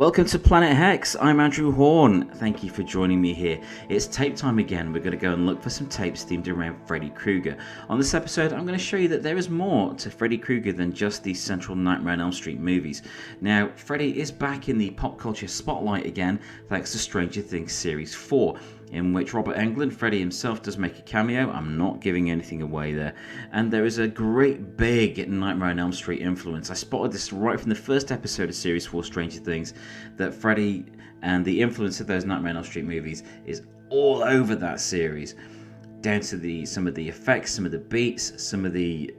Welcome to Planet Hex. I'm Andrew Hawnt. Thank you for joining me here. It's tape time again. We're going to go and look for some tapes themed around Freddy Krueger. On this episode, I'm going to show you that there is more to Freddy Krueger than just the central Nightmare on Elm Street movies. Now, Freddy is back in the pop culture spotlight again, thanks to Stranger Things Series 4. In which Robert Englund, Freddy himself, does make a cameo. I'm not giving anything away there. And there is a great big Nightmare on Elm Street influence. I spotted this right from the first episode of Series 4 Stranger Things, that Freddy and the influence of those Nightmare on Elm Street movies is all over that series. Down to some of the effects, some of the beats, some of the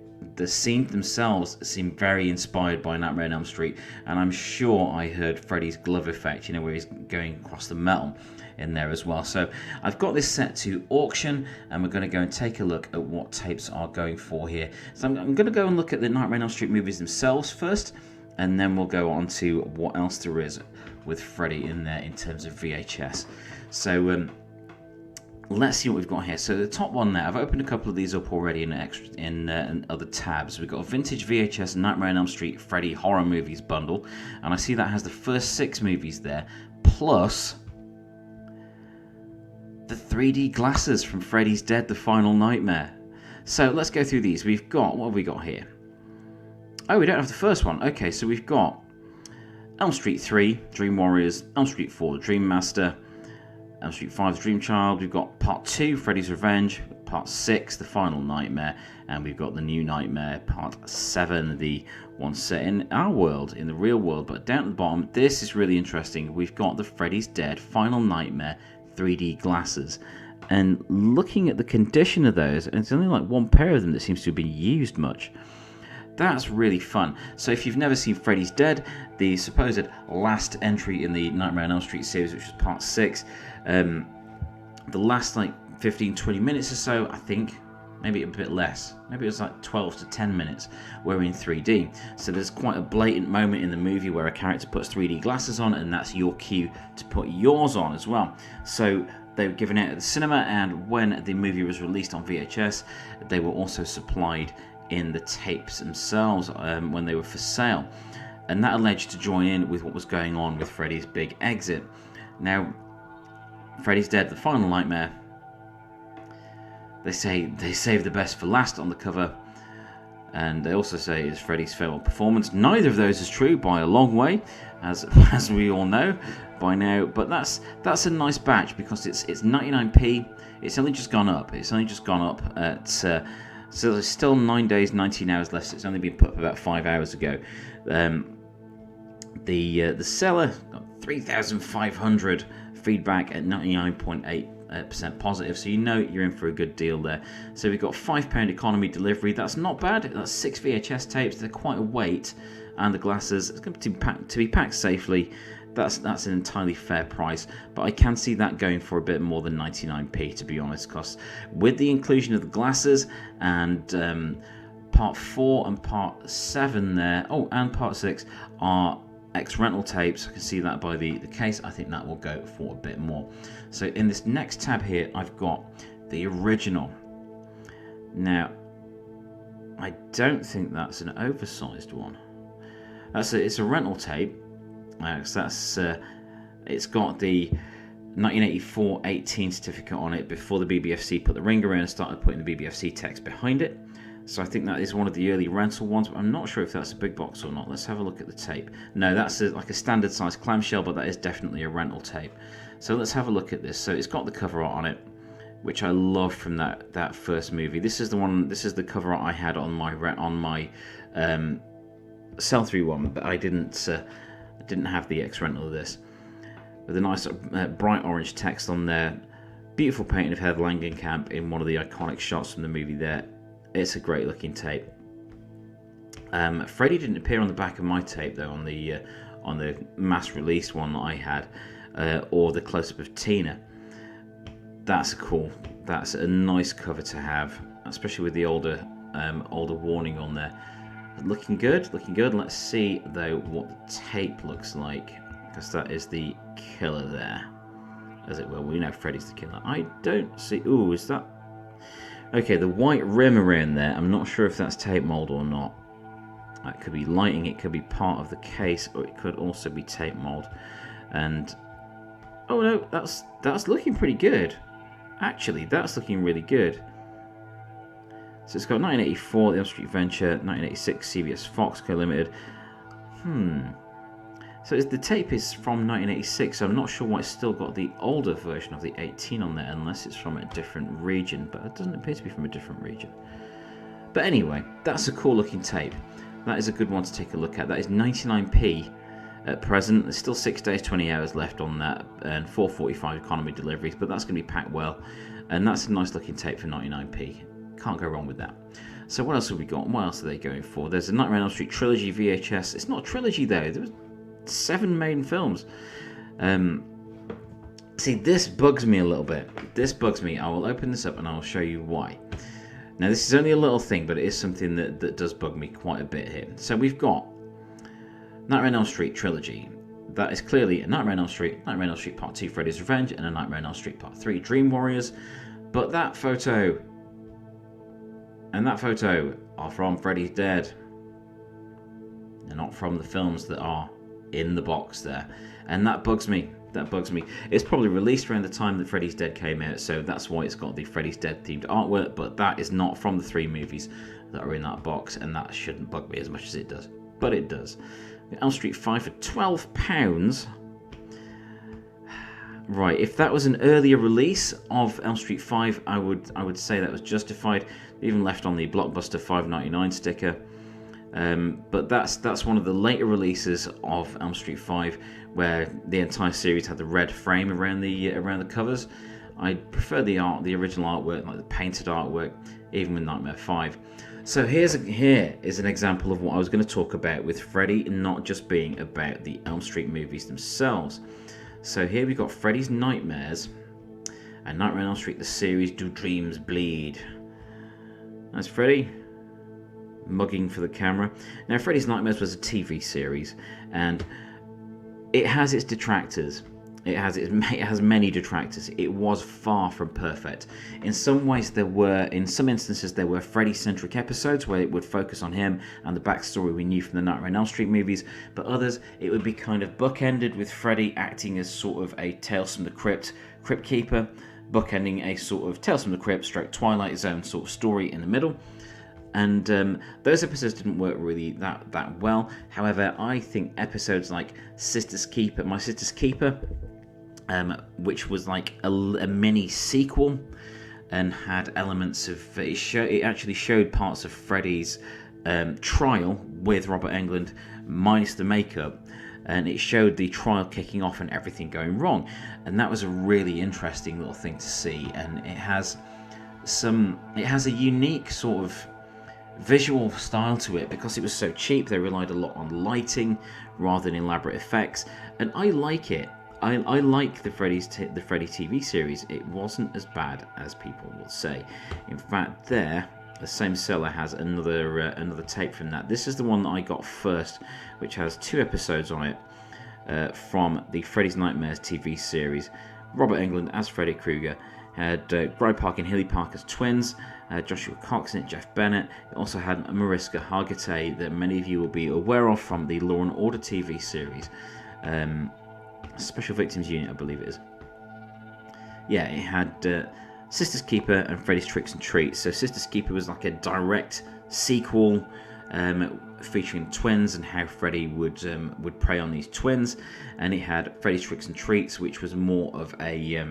scenes themselves seem very inspired by Nightmare on Elm Street. And I'm sure I heard Freddy's glove effect, where he's going across the metal, in there as well. So I've got this set to auction, and we're going to go and take a look at what tapes are going for here. So I'm going to go and look at the Nightmare on Elm Street movies themselves first, and then we'll go on to what else there is with Freddy in there in terms of VHS. So let's see what we've got here. So the top one there, I've opened a couple of these up already in other tabs. We've got a vintage VHS Nightmare on Elm Street Freddy horror movies bundle, and I see that has the first 6 movies there, plus the 3D glasses from Freddy's Dead, The Final Nightmare. So let's go through these. We've got, what have we got here? Oh, we don't have the first one. Okay, so we've got Elm Street 3, Dream Warriors, Elm Street 4, The Dream Master, Elm Street 5, The Dream Child. We've got Part 2, Freddy's Revenge, Part 6, The Final Nightmare, and we've got The New Nightmare, Part 7, the one set in our world, in the real world. But down at the bottom, this is really interesting. We've got the Freddy's Dead, Final Nightmare 3D glasses, and looking at the condition of those, and it's only like one pair of them that seems to have been used much. That's really fun. So if you've never seen Freddy's Dead, the supposed last entry in the Nightmare on Elm Street series, which was part 6, the last like 15-20 minutes or so, I think, maybe a bit less, maybe it was like 12 to 10 minutes, were in 3D. So there's quite a blatant moment in the movie where a character puts 3D glasses on, and that's your cue to put yours on as well. So they were given out at the cinema, and when the movie was released on VHS, they were also supplied in the tapes themselves when they were for sale. And that allowed you to join in with what was going on with Freddy's big exit. Now, Freddy's Dead, The Final Nightmare, they say they saved the best for last on the cover, and they also say it's Freddy's farewell performance. Neither of those is true by a long way, as we all know by now. But that's a nice batch, because it's 99p. It's only just gone up. It's only just gone up at so there's still 9 days, 19 hours left. It's only been put up about 5 hours ago. The seller got 3,500 feedback at 99.8% positive, so you're in for a good deal there. So we've got £5 economy delivery. That's not bad. That's 6 VHS tapes. They're quite a weight, and the glasses, it's going to be packed safely. That's an entirely fair price, but I can see that going for a bit more than 99p, to be honest, because with the inclusion of the glasses and part 4 and part 7 there, and part 6 are ex-rental tapes. I can see that by the case. I think that will go for a bit more. So in this next tab here, I've got the original. Now, I don't think that's an oversized one. It's a rental tape. It's got the 1984 18 certificate on it before the BBFC put the ring around and started putting the BBFC text behind it. So I think that is one of the early rental ones, but I'm not sure if that's a big box or not. Let's have a look at the tape. No, that's like a standard size clamshell, but that is definitely a rental tape. So let's have a look at this. So it's got the cover art on it, which I love from that first movie. This is the one. This is the cover art I had on my sell-through one, but I didn't have the X-rental of this. With a nice bright orange text on there. Beautiful painting of Heather Langenkamp in one of the iconic shots from the movie there. It's a great looking tape. Freddie didn't appear on the back of my tape though, on the mass release one that I had, or the close-up of Tina. That's a nice cover to have, especially with the older warning on there. Looking good. Let's see though what the tape looks like, because that is the killer there, as it will. We know Freddy's the killer. I don't see. Ooh, is that? Okay, the white rim around there. I'm not sure if that's tape mold or not. That could be lighting, it could be part of the case, or it could also be tape mold. And oh no, that's looking pretty good. Actually, that's looking really good. So it's got 1984, the Elm Street Venture, 1986, CBS Fox Co-Limited. So the tape is from 1986, so I'm not sure why it's still got the older version of the 18 on there, unless it's from a different region, but it doesn't appear to be from a different region. But anyway, that's a cool looking tape. That is a good one to take a look at. That is 99p at present. There's still 6 days, 20 hours left on that, and 445 economy deliveries, but that's going to be packed well. And that's a nice looking tape for 99p. Can't go wrong with that. So what else have we got? What else are they going for? There's a Nightmare on Elm Street trilogy VHS. It's not a trilogy though. There was 7 main films. See, this bugs me a little bit. This bugs me. I will open this up and I will show you why. Now, this is only a little thing, but it is something that does bug me quite a bit here. So we've got Nightmare on Elm Street trilogy. That is clearly a Nightmare on Elm Street Part 2, Freddy's Revenge, and a Nightmare on Elm Street Part 3, Dream Warriors. But that photo and that photo are from Freddy's Dead. They're not from the films that are in the box there. And that bugs me. That bugs me. It's probably released around the time that Freddy's Dead came out, so that's why it's got the Freddy's Dead themed artwork, but that is not from the 3 movies that are in that box, and that shouldn't bug me as much as it does. But it does. Elm Street 5 for £12. Right, if that was an earlier release of Elm Street 5, I would say that was justified. They even left on the Blockbuster $5.99 sticker. But that's one of the later releases of Elm Street 5, where the entire series had the red frame around the covers. I prefer the original artwork, like the painted artwork, even with Nightmare 5. So here is an example of what I was going to talk about with Freddy not just being about the Elm Street movies themselves. So here we've got Freddy's Nightmares and Nightmare on Elm Street, the series Do Dreams Bleed. That's Freddy mugging for the camera. Now, Freddy's Nightmares was a TV series, and it has its detractors. It has many detractors. It was far from perfect. In some instances there were Freddy-centric episodes where it would focus on him and the backstory we knew from the Nightmare on Elm Street movies, but others it would be kind of bookended with Freddy acting as sort of a Tales from the Crypt keeper, bookending a sort of Tales from the Crypt / Twilight Zone sort of story in the middle. And those episodes didn't work really that well. However, I think episodes like My Sister's Keeper, which was like a mini sequel and had elements of it actually showed parts of Freddy's trial with Robert Englund minus the makeup, and it showed the trial kicking off and everything going wrong, and that was a really interesting little thing to see. And it has a unique sort of visual style to it because it was so cheap. They relied a lot on lighting rather than elaborate effects, and I like it. I like the Freddy TV series. It wasn't as bad as people will say. In fact, the same seller has another tape from that. This is the one that I got first, which has 2 episodes on it from the Freddy's Nightmares TV series. Robert Englund as Freddy Krueger, had Guy Park and Hilly Park as twins, Joshua Cox in it, Jeff Bennett. It also had Mariska Hargitay, that many of you will be aware of from the Law and Order TV series. Special Victims Unit, I believe it is. Yeah, it had Sister's Keeper and Freddy's Tricks and Treats. So Sister's Keeper was like a direct sequel featuring twins and how Freddy would prey on these twins, and it had Freddy's Tricks and Treats, which was more of a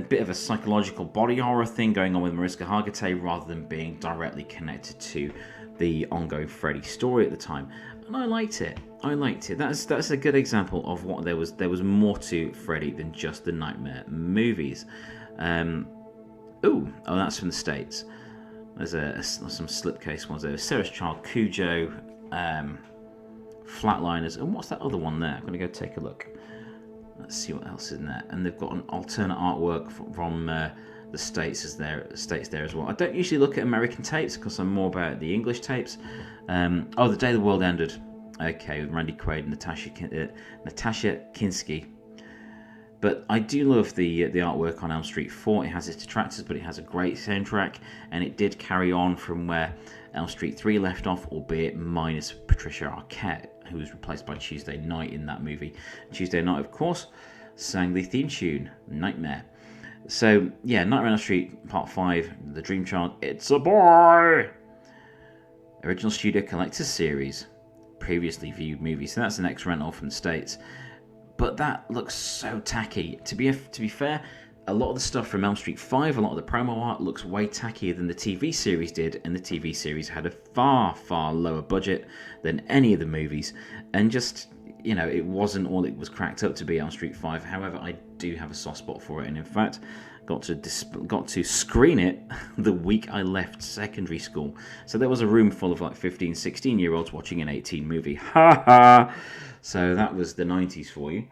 bit of a psychological body horror thing going on with Mariska Hargitay rather than being directly connected to the ongoing Freddy story at the time. And I liked it. That's a good example of what there was more to Freddy than just the Nightmare movies. Oh, that's from the States. There's some slipcase ones there. Sarah's Child, Cujo, Flatliners, and what's that other one there? I'm going to go take a look. Let's see what else is in there. And they've got an alternate artwork from the States there as well. I don't usually look at American tapes because I'm more about the English tapes. The Day the World Ended. Okay, with Randy Quaid and Natasha Kinski. But I do love the artwork on Elm Street 4. It has its detractors, but it has a great soundtrack, and it did carry on from where Elm Street 3 left off, albeit minus Patricia Arquette, who was replaced by Tuesday Knight in that movie. Tuesday Knight, of course, sang the theme tune, Nightmare. So, yeah, Nightmare on Elm Street Part 5, The Dream Child, It's a Boy! Original Studio Collector's Series, previously viewed movie, so that's the next rental from the States. But that looks so tacky. To be fair, a lot of the stuff from Elm Street 5, a lot of the promo art looks way tackier than the TV series did, and the TV series had a far, far lower budget than any of the movies, and just, you know, it wasn't all it was cracked up to be, Elm Street 5. However, I do have a soft spot for it, and in fact, got to screen it the week I left secondary school. So there was a room full of like 15, 16-year-olds watching an 18 movie. Ha ha! So that was the 90s for you.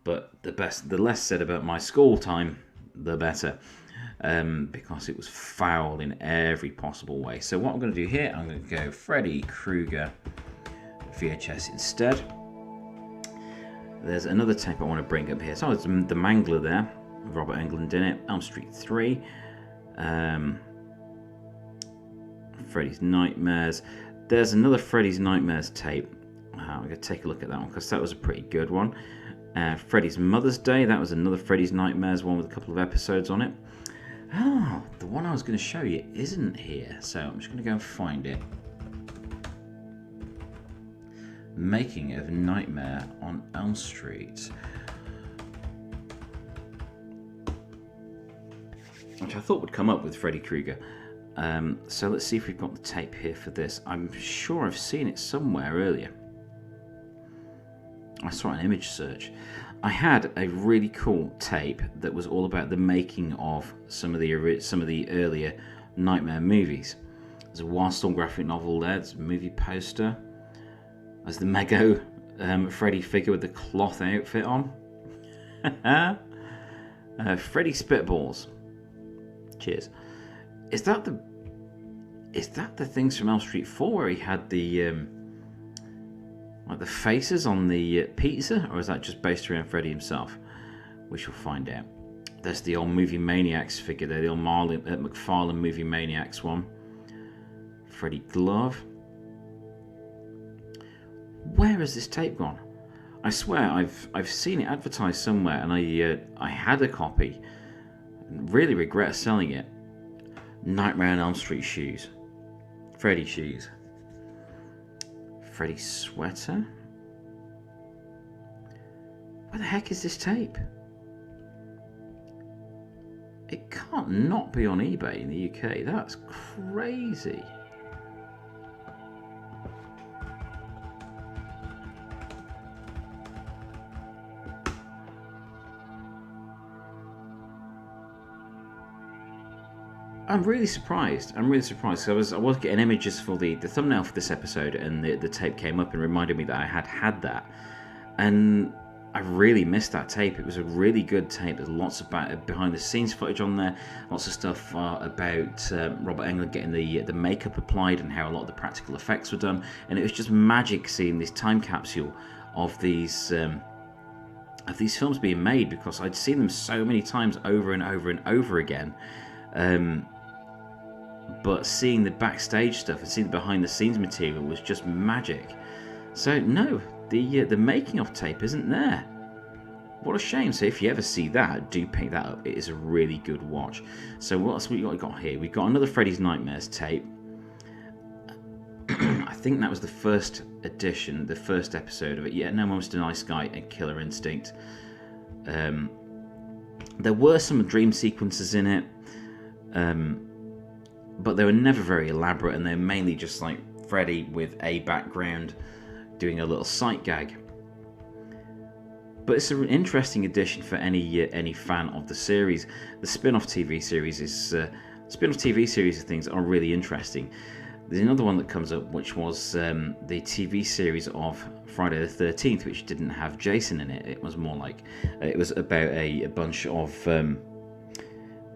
But the less said about my school time, the better. Because it was foul in every possible way. So what I'm going to do here, I'm going to go Freddy, Krueger, VHS instead. There's another tape I want to bring up here. So it's The Mangler there, Robert Englund in it. Elm Street 3. Freddy's Nightmares. There's another Freddy's Nightmares tape. I'm going to take a look at that one because that was a pretty good one. Freddy's Mother's Day. That was another Freddy's Nightmares one with a couple of episodes on it. Oh, the one I was going to show you isn't here. So I'm just going to go and find it. Making of Nightmare on Elm Street, which I thought would come up with Freddy Krueger. So let's see if we've got the tape here for this. I'm sure I've seen it somewhere earlier. I saw an image search. I had a really cool tape that was all about the making of some of the earlier Nightmare movies. There's a Wildstorm graphic novel there. There's a movie poster. There's the Mego Freddy figure with the cloth outfit on. Freddy Spitballs. Cheers. Is that the things from Elm Street 4 where he had the like the faces on the pizza, or is that just based around Freddy himself? We shall find out. There's the old movie Maniacs figure there, the old McFarlane movie Maniacs one. Freddy glove. Where has this tape gone? I swear I've seen it advertised somewhere, and I had a copy. Really regret selling it. Nightmare on Elm Street shoes. Freddy shoes. Freddy sweater. Where the heck is this tape? It can't not be on eBay in the UK. That's crazy. I'm really surprised. I was getting images for the thumbnail for this episode, and the tape came up and reminded me that I had that. And I really missed that tape. It was a really good tape. There's lots of behind the scenes footage on there. Lots of stuff about Robert Englund getting the makeup applied and how a lot of the practical effects were done. And it was just magic seeing this time capsule of these films being made, because I'd seen them so many times over and over and over again. But seeing the backstage stuff and seeing the behind the scenes material was just magic. So no, the making of tape isn't there. What a shame. So if you ever see that, do pick that up. It is a really good watch. So what else we got here? We've got another Freddy's Nightmares tape. I think that was the first edition, the first episode of it. Yeah, No More Mr. Nice Guy and Killer Instinct. There were some dream sequences in it. But they were never very elaborate, and they're mainly just like Freddy with a background doing a little sight gag. But it's an interesting addition for any fan of the series. The spin-off TV series of things are really interesting. There's another one that comes up, which was the TV series of Friday the 13th, which didn't have Jason in it. It was more like it was about a bunch of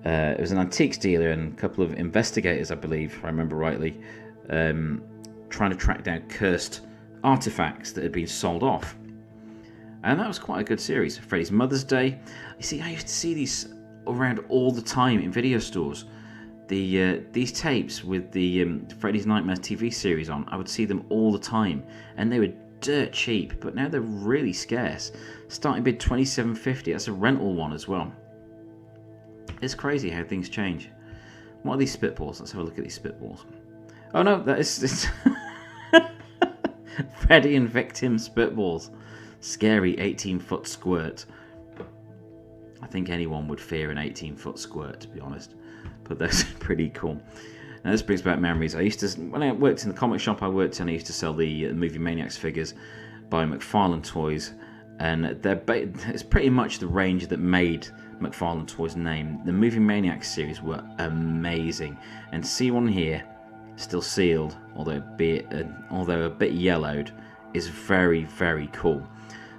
it was an antiques dealer and a couple of investigators, I believe, if I remember rightly, trying to track down cursed artifacts that had been sold off. And that was quite a good series. Freddy's Mother's Day. You see, I used to see these around all the time in video stores. these tapes with the Freddy's Nightmares TV series on, I would see them all the time, and they were dirt cheap, but now they're really scarce. Starting bid $27.50. That's a rental one as well. It's crazy how things change. What are these spitballs? Let's have a look at these spitballs. Oh no, that is Freddy and Victim spitballs. Scary 18-foot squirt. I think anyone would fear an 18-foot squirt, to be honest. But that's pretty cool. Now this brings back memories. I used to, when I worked in the comic shop I worked in, I used to sell the movie Maniacs figures by McFarlane Toys, and it's pretty much the range that made McFarlane Toys' name. The movie Maniacs series were amazing, and to see one here, still sealed, although a bit yellowed, is very, very cool.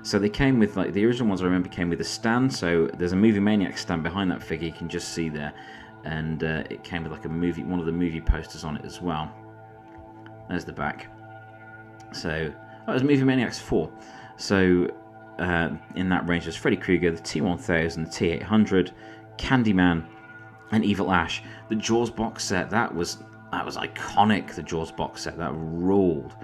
So they came with, like, the original ones I remember came with a stand, so there's a movie Maniacs stand behind that figure you can just see there, and it came with like one of the movie posters on it as well. There's the back. So that was movie Maniacs 4. So in that range there's Freddy Krueger, the T-1000, the T-800, Candyman, and Evil Ash. The Jaws box set, that was iconic. The Jaws box set, that ruled.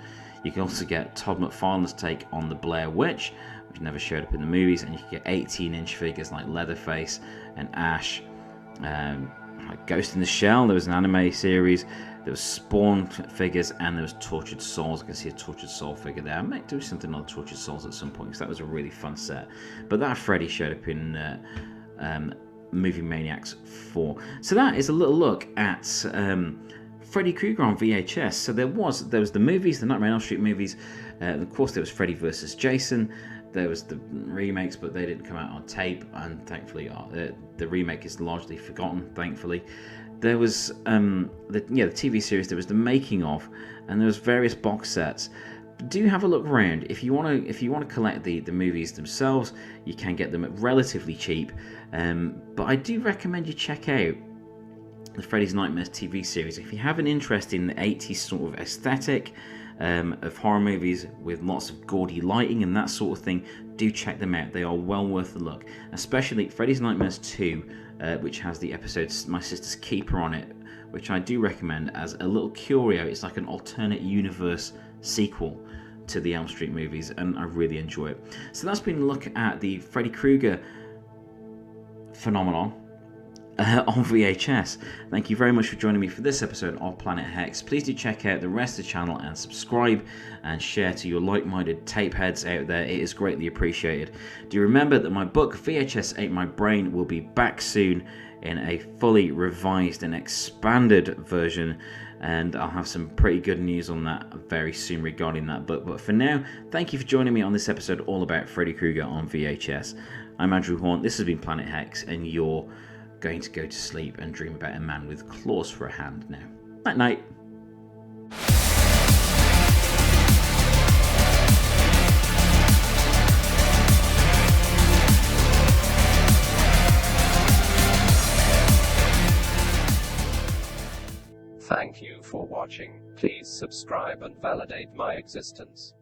You can also get Todd McFarlane's take on the Blair Witch, which never showed up in the movies, and you can get 18-inch figures like Leatherface and Ash. Like Ghost in the Shell, there was an anime series, there was Spawn figures, and there was Tortured Souls. I can see a Tortured Soul figure there. I might do something on Tortured Souls at some point, because that was a really fun set. But that Freddy showed up in movie Maniacs 4. So that is a little look at Freddy Krueger on VHS. So there was the movies, the Nightmare on Elm Street movies. Of course, there was Freddy vs. Jason. There was the remakes, but they didn't come out on tape, and thankfully the remake is largely forgotten, thankfully. There was the TV series, there was the making of, and there was various box sets. Do have a look around. If you want to collect the movies themselves, you can get them at relatively cheap. But I do recommend you check out the Freddy's Nightmares TV series. If you have an interest in the 80s sort of aesthetic, of horror movies with lots of gaudy lighting and that sort of thing, do check them out. They are well worth a look, especially Freddy's Nightmares 2, which has the episode My Sister's Keeper on it, which I do recommend as a little curio. It's like an alternate universe sequel to the Elm Street movies, and I really enjoy it. So that's been a look at the Freddy Krueger phenomenon on VHS. Thank you very much for joining me for this episode of Planet Hex. Please do check out the rest of the channel and subscribe and share to your like-minded tape heads out there. It is greatly appreciated. Do remember that my book VHS Ate My Brain will be back soon in a fully revised and expanded version, and I'll have some pretty good news on that very soon regarding that book. But for now, thank you for joining me on this episode all about Freddy Krueger on VHS. I'm Andrew Hawnt, this has been Planet Hex, and you're going to go to sleep and dream about a man with claws for a hand now. Night night. Thank you for watching. Please subscribe and validate my existence.